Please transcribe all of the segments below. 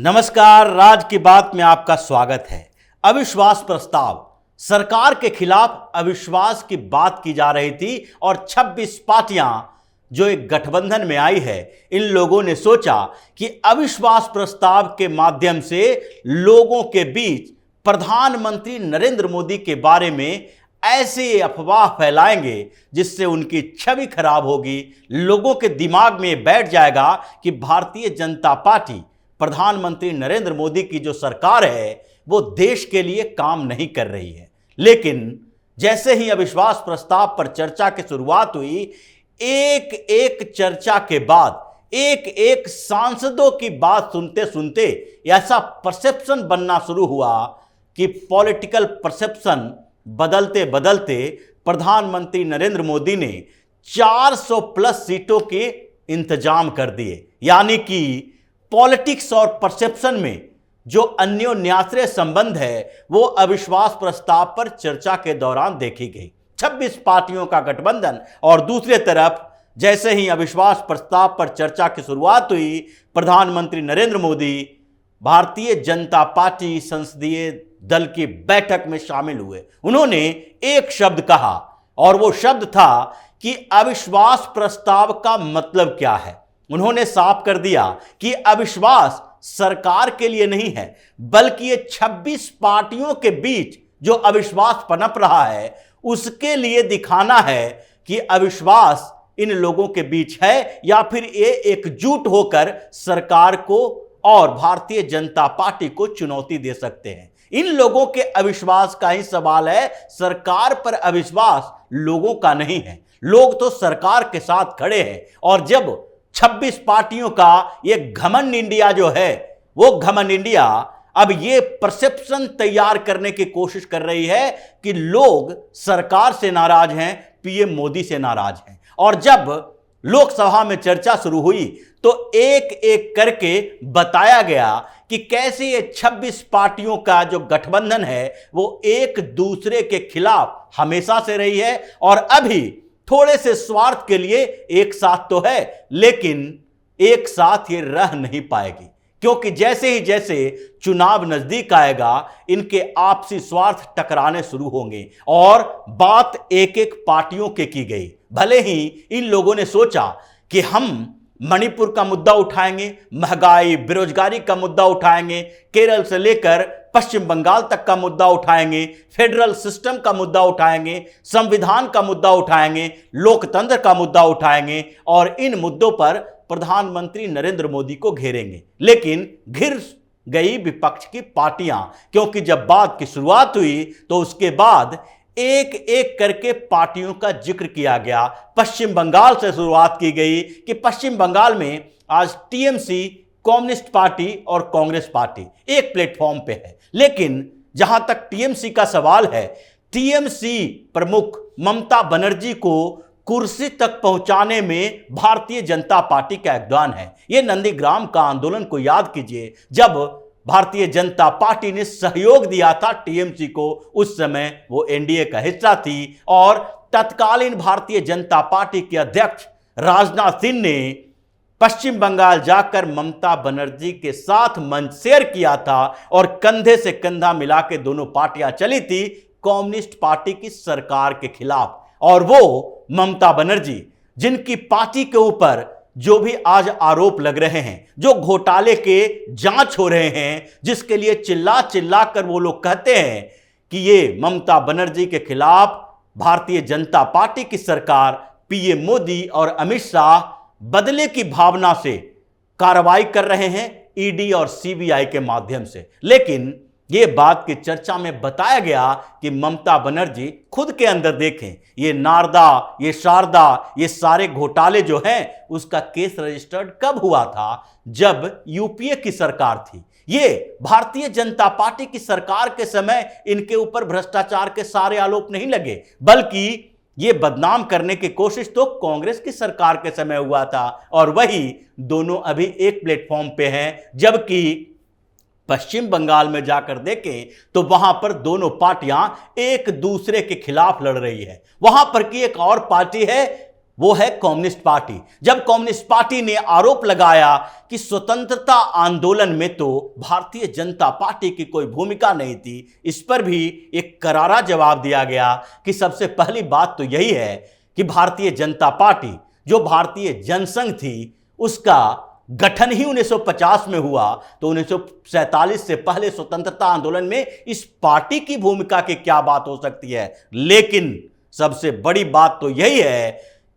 नमस्कार, राज की बात में आपका स्वागत है। अविश्वास प्रस्ताव, सरकार के खिलाफ अविश्वास की बात की जा रही थी और 26 पार्टियां जो एक गठबंधन में आई है, इन लोगों ने सोचा कि अविश्वास प्रस्ताव के माध्यम से लोगों के बीच प्रधानमंत्री नरेंद्र मोदी के बारे में ऐसे अफवाह फैलाएंगे जिससे उनकी छवि खराब होगी। लोगों के दिमाग में बैठ जाएगा कि भारतीय जनता पार्टी, प्रधानमंत्री नरेंद्र मोदी की जो सरकार है वो देश के लिए काम नहीं कर रही है। लेकिन जैसे ही अविश्वास प्रस्ताव पर चर्चा की शुरुआत हुई, एक एक चर्चा के बाद एक एक सांसदों की बात सुनते सुनते ऐसा परसेप्शन बनना शुरू हुआ कि पॉलिटिकल परसेप्शन बदलते बदलते प्रधानमंत्री नरेंद्र मोदी ने 400 प्लस सीटों के इंतजाम कर दिए। यानी कि पॉलिटिक्स और परसेप्शन में जो अन्योन्याश्रय संबंध है वो अविश्वास प्रस्ताव पर चर्चा के दौरान देखी गई। 26 पार्टियों का गठबंधन और दूसरे तरफ जैसे ही अविश्वास प्रस्ताव पर चर्चा की शुरुआत हुई, प्रधानमंत्री नरेंद्र मोदी भारतीय जनता पार्टी संसदीय दल की बैठक में शामिल हुए। उन्होंने एक शब्द कहा और वो शब्द था कि अविश्वास प्रस्ताव का मतलब क्या है। उन्होंने साफ कर दिया कि अविश्वास सरकार के लिए नहीं है, बल्कि ये 26 पार्टियों के बीच जो अविश्वास पनप रहा है उसके लिए दिखाना है कि अविश्वास इन लोगों के बीच है या फिर ये एकजुट होकर सरकार को और भारतीय जनता पार्टी को चुनौती दे सकते हैं। इन लोगों के अविश्वास का ही सवाल है, सरकार पर अविश्वास लोगों का नहीं है। लोग तो सरकार के साथ खड़े हैं और जब 26 पार्टियों का ये घमंड इंडिया जो है वो घमंड इंडिया अब ये परसेप्शन तैयार करने की कोशिश कर रही है कि लोग सरकार से नाराज हैं, पीएम मोदी से नाराज हैं। और जब लोकसभा में चर्चा शुरू हुई तो एक एक करके बताया गया कि कैसे ये 26 पार्टियों का जो गठबंधन है वो एक दूसरे के खिलाफ हमेशा से रही है और अभी थोड़े से स्वार्थ के लिए एक साथ तो है, लेकिन एक साथ ये रह नहीं पाएगी, क्योंकि जैसे ही जैसे चुनाव नजदीक आएगा इनके आपसी स्वार्थ टकराने शुरू होंगे और बात एक एक पार्टियों के की गई। भले ही इन लोगों ने सोचा कि हम मणिपुर का मुद्दा उठाएंगे, महंगाई बेरोजगारी का मुद्दा उठाएंगे, केरल से लेकर पश्चिम बंगाल तक का मुद्दा उठाएंगे, फेडरल सिस्टम का मुद्दा उठाएंगे, संविधान का मुद्दा उठाएंगे, लोकतंत्र का मुद्दा उठाएंगे और इन मुद्दों पर प्रधानमंत्री नरेंद्र मोदी को घेरेंगे। लेकिन घिर गई विपक्ष की पार्टियां, क्योंकि जब बात की शुरुआत हुई तो उसके बाद एक एक करके पार्टियों का जिक्र किया गया। पश्चिम बंगाल से शुरुआत की गई कि पश्चिम बंगाल में आज टीएमसी, कम्युनिस्ट पार्टी और कांग्रेस पार्टी एक प्लेटफॉर्म पे है। लेकिन जहां तक टीएमसी का सवाल है, टीएमसी प्रमुख ममता बनर्जी को कुर्सी तक पहुंचाने में भारतीय जनता पार्टी का योगदान है। यह नंदीग्राम का आंदोलन को याद कीजिए, जब भारतीय जनता पार्टी ने सहयोग दिया था टीएमसी को, उस समय वो एनडीए का हिस्सा थी और तत्कालीन भारतीय जनता पार्टी के अध्यक्ष राजनाथ सिंह ने पश्चिम बंगाल जाकर ममता बनर्जी के साथ मंच शेयर किया था और कंधे से कंधा मिला के दोनों पार्टियां चली थी कम्युनिस्ट पार्टी की सरकार के खिलाफ। और वो ममता बनर्जी जिनकी पार्टी के ऊपर जो भी आज आरोप लग रहे हैं, जो घोटाले के जांच हो रहे हैं, जिसके लिए चिल्ला चिल्ला कर वो लोग कहते हैं कि ये ममता बनर्जी के खिलाफ भारतीय जनता पार्टी की सरकार, पीएम मोदी और अमित शाह बदले की भावना से कार्रवाई कर रहे हैं ईडी और सीबीआई के माध्यम से। लेकिन ये बात की चर्चा में बताया गया कि ममता बनर्जी खुद के अंदर देखें, ये नारदा, ये शारदा, ये सारे घोटाले जो हैं उसका केस रजिस्टर्ड कब हुआ था? जब यूपीए की सरकार थी। ये भारतीय जनता पार्टी की सरकार के समय इनके ऊपर भ्रष्टाचार के सारे आरोप नहीं लगे, बल्कि ये बदनाम करने की कोशिश तो कांग्रेस की सरकार के समय हुआ था। और वही दोनों अभी एक प्लेटफॉर्म पे हैं, जबकि पश्चिम बंगाल में जाकर देखें तो वहां पर दोनों पार्टियां एक दूसरे के खिलाफ लड़ रही है। वहां पर की एक और पार्टी है वो है कम्युनिस्ट पार्टी। जब कम्युनिस्ट पार्टी ने आरोप लगाया कि स्वतंत्रता आंदोलन में तो भारतीय जनता पार्टी की कोई भूमिका नहीं थी, इस पर भी एक करारा जवाब दिया गया कि सबसे पहली बात तो यही है कि भारतीय जनता पार्टी जो भारतीय जनसंघ थी उसका गठन ही 1950 में हुआ, तो 1947 से पहले स्वतंत्रता आंदोलन में इस पार्टी की भूमिका की क्या बात हो सकती है। लेकिन सबसे बड़ी बात तो यही है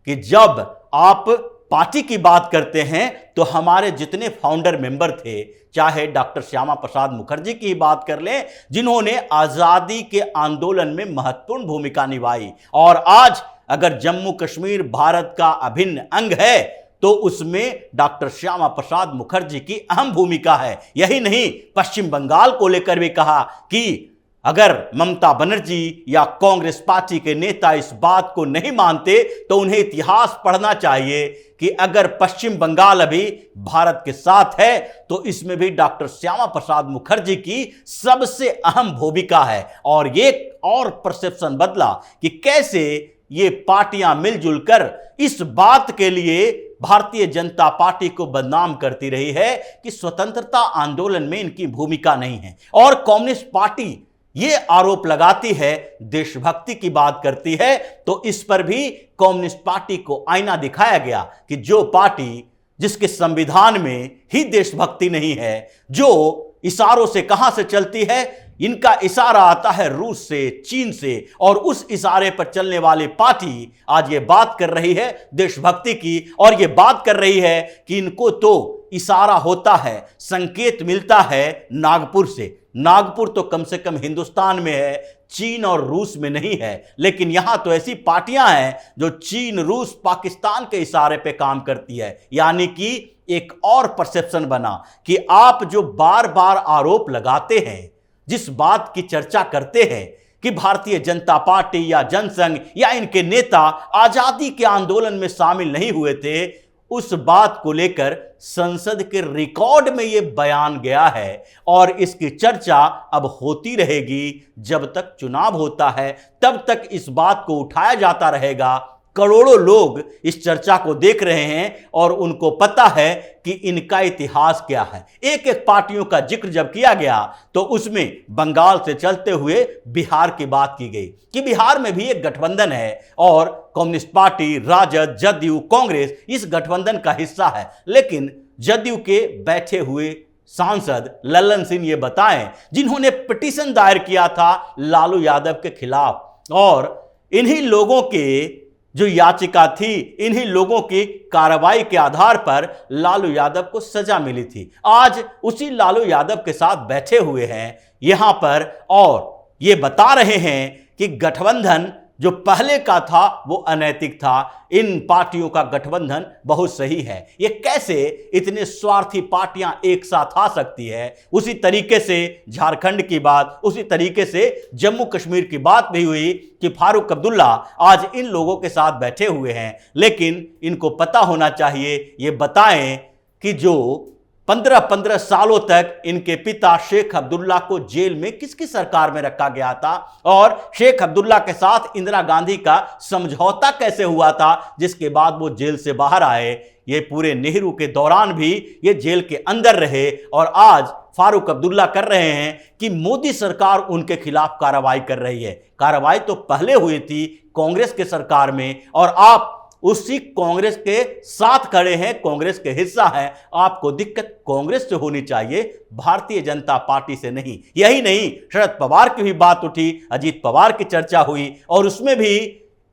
कि जब आप पार्टी की बात करते हैं तो हमारे जितने फाउंडर मेंबर थे, चाहे डॉक्टर श्यामा प्रसाद मुखर्जी की बात कर लें जिन्होंने आजादी के आंदोलन में महत्वपूर्ण भूमिका निभाई, और आज अगर जम्मू कश्मीर भारत का अभिन्न अंग है तो उसमें डॉक्टर श्यामा प्रसाद मुखर्जी की अहम भूमिका है। यही नहीं, पश्चिम बंगाल को लेकर भी कहा कि अगर ममता बनर्जी या कांग्रेस पार्टी के नेता इस बात को नहीं मानते तो उन्हें इतिहास पढ़ना चाहिए कि अगर पश्चिम बंगाल अभी भारत के साथ है तो इसमें भी डॉक्टर श्यामा प्रसाद मुखर्जी की सबसे अहम भूमिका है। और ये और परसेप्शन बदला कि कैसे ये पार्टियां मिलजुल कर इस बात के लिए भारतीय जनता पार्टी को बदनाम करती रही है कि स्वतंत्रता आंदोलन में इनकी भूमिका नहीं है, और कम्युनिस्ट पार्टी ये आरोप लगाती है, देशभक्ति की बात करती है, तो इस पर भी कम्युनिस्ट पार्टी को आईना दिखाया गया कि जो पार्टी जिसके संविधान में ही देशभक्ति नहीं है, जो इशारों से कहां से चलती है, इनका इशारा आता है रूस से, चीन से, और उस इशारे पर चलने वाली पार्टी आज ये बात कर रही है देशभक्ति की, और ये बात कर रही है कि इनको तो इशारा होता है, संकेत मिलता है नागपुर से। नागपुर तो कम से कम हिंदुस्तान में है, चीन और रूस में नहीं है, लेकिन यहां तो ऐसी पार्टियां हैं जो चीन, रूस, पाकिस्तान के इशारे पे काम करती है। यानी कि एक और परसेप्शन बना कि आप जो बार बार आरोप लगाते हैं, जिस बात की चर्चा करते हैं कि भारतीय जनता पार्टी या जनसंघ या इनके नेता आजादी के आंदोलन में शामिल नहीं हुए थे, उस बात को लेकर संसद के रिकॉर्ड में यह बयान गया है, और इसकी चर्चा अब होती रहेगी। जब तक चुनाव होता है तब तक इस बात को उठाया जाता रहेगा। करोड़ों लोग इस चर्चा को देख रहे हैं और उनको पता है कि इनका इतिहास क्या है। एक एक पार्टियों का जिक्र जब किया गया तो उसमें बंगाल से चलते हुए बिहार की बात की गई कि बिहार में भी एक गठबंधन है और कम्युनिस्ट पार्टी, राजद, जदयू, कांग्रेस इस गठबंधन का हिस्सा है। लेकिन जदयू के बैठे हुए सांसद लल्लन सिंह ये बताएं, जिन्होंने पिटीशन दायर किया था लालू यादव के खिलाफ, और इन्हीं लोगों के जो याचिका थी, इन्हीं लोगों की कार्रवाई के आधार पर लालू यादव को सजा मिली थी। आज उसी लालू यादव के साथ बैठे हुए हैं यहां पर और ये बता रहे हैं कि गठबंधन जो पहले का था वो अनैतिक था, इन पार्टियों का गठबंधन बहुत सही है। ये कैसे इतने स्वार्थी पार्टियां एक साथ आ सकती है। उसी तरीके से झारखंड की बात, उसी तरीके से जम्मू कश्मीर की बात भी हुई कि फारूक अब्दुल्ला आज इन लोगों के साथ बैठे हुए हैं, लेकिन इनको पता होना चाहिए, ये बताएं कि जो 15-15 सालों तक इनके पिता शेख अब्दुल्ला को जेल में किसकी सरकार में रखा गया था, और शेख अब्दुल्ला के साथ इंदिरा गांधी का समझौता कैसे हुआ था जिसके बाद वो जेल से बाहर आए। ये पूरे नेहरू के दौरान भी ये जेल के अंदर रहे, और आज फारूक अब्दुल्ला कर रहे हैं कि मोदी सरकार उनके खिलाफ कार्रवाई कर रही है। कार्रवाई तो पहले हुई थी कांग्रेस के सरकार में, और आप उसी कांग्रेस के साथ खड़े हैं, कांग्रेस के हिस्सा हैं। आपको दिक्कत कांग्रेस से होनी चाहिए, भारतीय जनता पार्टी से नहीं। यही नहीं, शरद पवार की भी बात उठी, अजीत पवार की चर्चा हुई, और उसमें भी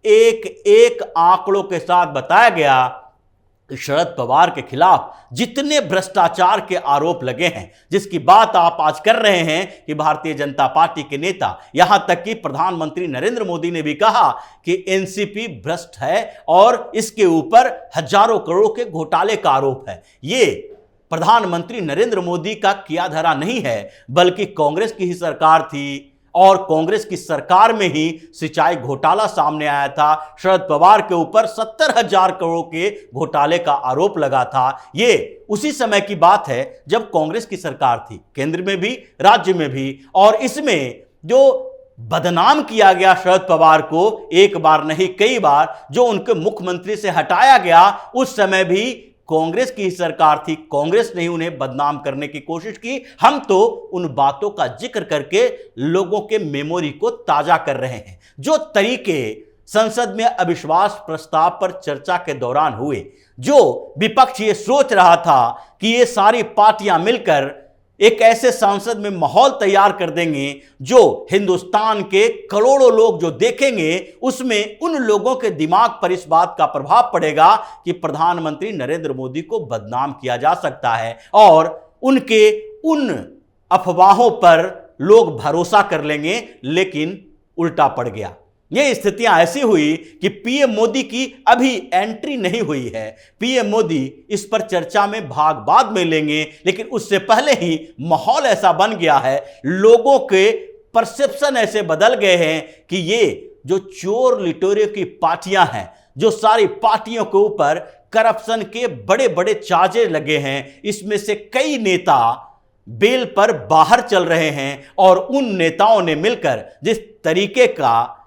एक एक आंकड़ों के साथ बताया गया शरद पवार के खिलाफ जितने भ्रष्टाचार के आरोप लगे हैं, जिसकी बात आप आज कर रहे हैं कि भारतीय जनता पार्टी के नेता, यहां तक कि प्रधानमंत्री नरेंद्र मोदी ने भी कहा कि एनसीपी भ्रष्ट है और इसके ऊपर हजारों करोड़ के घोटाले का आरोप है। ये प्रधानमंत्री नरेंद्र मोदी का किया धरा नहीं है, बल्कि कांग्रेस की ही सरकार थी, और कांग्रेस की सरकार में ही सिंचाई घोटाला सामने आया था। शरद पवार के ऊपर 70,000 करोड़ के घोटाले का आरोप लगा था। ये उसी समय की बात है जब कांग्रेस की सरकार थी, केंद्र में भी, राज्य में भी, और इसमें जो बदनाम किया गया शरद पवार को, एक बार नहीं कई बार, जो उनके मुख्यमंत्री से हटाया गया, उस समय भी कांग्रेस की सरकार थी, कांग्रेस ने उन्हें बदनाम करने की कोशिश की। हम तो उन बातों का जिक्र करके लोगों के मेमोरी को ताजा कर रहे हैं। जो तरीके संसद में अविश्वास प्रस्ताव पर चर्चा के दौरान हुए, जो विपक्ष ये सोच रहा था कि ये सारी पार्टियां मिलकर एक ऐसे संसद में माहौल तैयार कर देंगे जो हिंदुस्तान के करोड़ों लोग जो देखेंगे, उसमें उन लोगों के दिमाग पर इस बात का प्रभाव पड़ेगा कि प्रधानमंत्री नरेंद्र मोदी को बदनाम किया जा सकता है, और उनके उन अफवाहों पर लोग भरोसा कर लेंगे। लेकिन उल्टा पड़ गया। ये स्थितियां ऐसी हुई कि पीएम मोदी की अभी एंट्री नहीं हुई है। पीएम मोदी इस पर चर्चा में भाग बाद में लेंगे, लेकिन उससे पहले ही माहौल ऐसा बन गया है, लोगों के परसेप्शन ऐसे बदल गए हैं कि ये जो चोर लिटोरे की पार्टियां हैं, जो सारी पार्टियों के ऊपर करप्शन के बड़े बड़े चार्जेस लगे हैं, इसमें से कई नेता बेल पर बाहर चल रहे हैं, और उन नेताओं ने मिलकर जिस तरीके का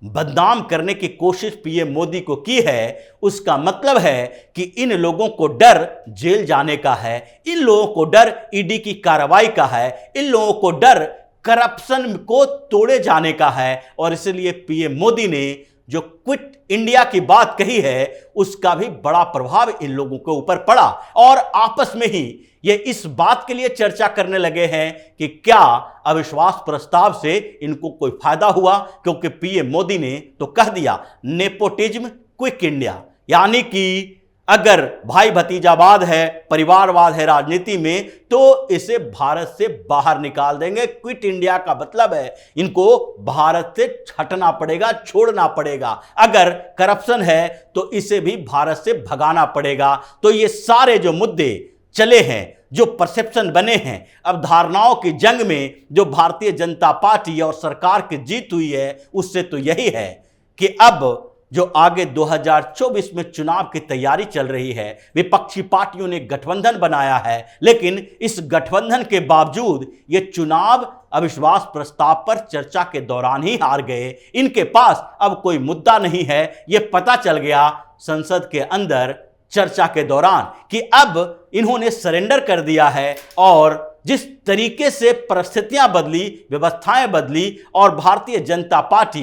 बदनाम करने की कोशिश पीएम मोदी को की है, उसका मतलब है कि इन लोगों को डर जेल जाने का है, इन लोगों को डर ईडी की कार्रवाई का है, इन लोगों को डर करप्शन को तोड़े जाने का है। और इसलिए पीएम मोदी ने जो क्विट इंडिया की बात कही है, उसका भी बड़ा प्रभाव इन लोगों के ऊपर पड़ा, और आपस में ही ये इस बात के लिए चर्चा करने लगे हैं कि क्या अविश्वास प्रस्ताव से इनको कोई फायदा हुआ, क्योंकि पीएम मोदी ने तो कह दिया नेपोटिज्म क्विक इंडिया, यानी कि अगर भाई भतीजावाद है, परिवारवाद है राजनीति में, तो इसे भारत से बाहर निकाल देंगे। क्विट इंडिया का मतलब है इनको भारत से हटना पड़ेगा, छोड़ना पड़ेगा। अगर करप्शन है तो इसे भी भारत से भगाना पड़ेगा। तो ये सारे जो मुद्दे चले हैं, जो परसेप्शन बने हैं, अब धारणाओं की जंग में जो भारतीय जनता पार्टी और सरकार की जीत हुई है, उससे तो यही है कि अब जो आगे 2024 में चुनाव की तैयारी चल रही है, विपक्षी पार्टियों ने गठबंधन बनाया है, लेकिन इस गठबंधन के बावजूद ये चुनाव अविश्वास प्रस्ताव पर चर्चा के दौरान ही हार गए। इनके पास अब कोई मुद्दा नहीं है, ये पता चल गया संसद के अंदर चर्चा के दौरान कि अब इन्होंने सरेंडर कर दिया है। और जिस तरीके से परिस्थितियां बदली, व्यवस्थाएं बदली, और भारतीय जनता पार्टी,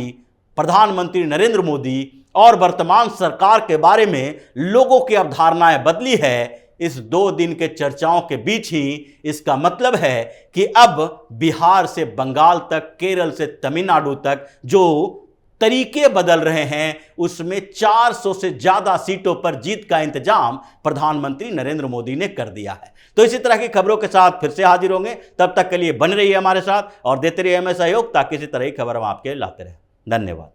प्रधानमंत्री नरेंद्र मोदी और वर्तमान सरकार के बारे में लोगों की अवधारणाएं बदली है, इस 2 दिन के चर्चाओं के बीच ही इसका मतलब है कि अब बिहार से बंगाल तक, केरल से तमिलनाडु तक जो तरीके बदल रहे हैं, उसमें 400 से ज्यादा सीटों पर जीत का इंतजाम प्रधानमंत्री नरेंद्र मोदी ने कर दिया है। तो इसी तरह की खबरों के साथ फिर से हाजिर होंगे। तब तक के लिए बने रहिए हमारे साथ और देते रहिए हमें सहयोग, ताकि इसी तरह की खबर हम आपके लाते रहें। धन्यवाद।